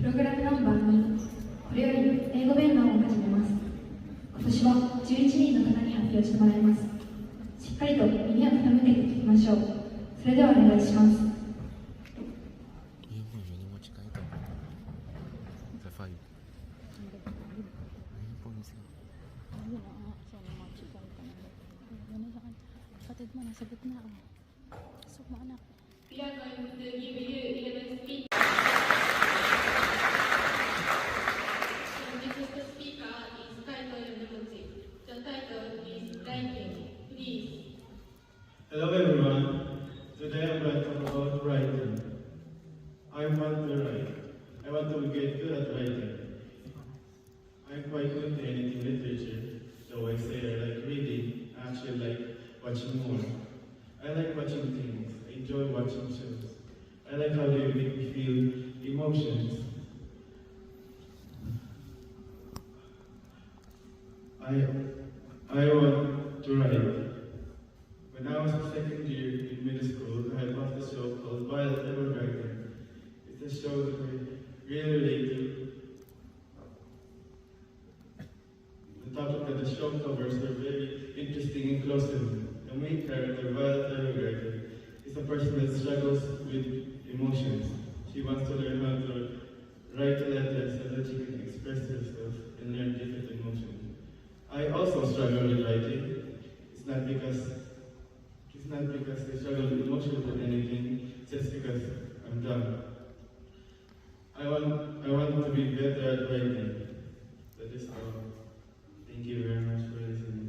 プログラムナンバー2、これより英語弁論を始めます。今年は11人の方に発表してもらいます。しっかりと耳を傾けて聞きましょう。それではお願いします。Kapatid mo, nasa gitna. Pasok mo, anak. We are going to give you 11 speakers. So this is the speaker is title Yamaguchi. The title is Writing. Please. Hello everyone. Today I'm going to talk about writing. I want to write. I want to get good at writing. I'm quite good at anything literature, though I say I like reading. I actually like watching more. I like watching things. I enjoy watching shows. I like how they make me feel emotions. I want to write. When I was a second year in middle school, I had watched a show called Violet Evergarden. It's a show that I really relate to. The topic that the show covers are very interesting and close to me. The main character, Violet Evergarden, is a person that struggles with emotions. She wants to learn how to write letters so that she can express herself and learn different emotions. I also struggle with writing. It's not because I struggle with emotions or anything, just because I'm dumb. I want to be better at writing. That is all. Thank you very much for listening.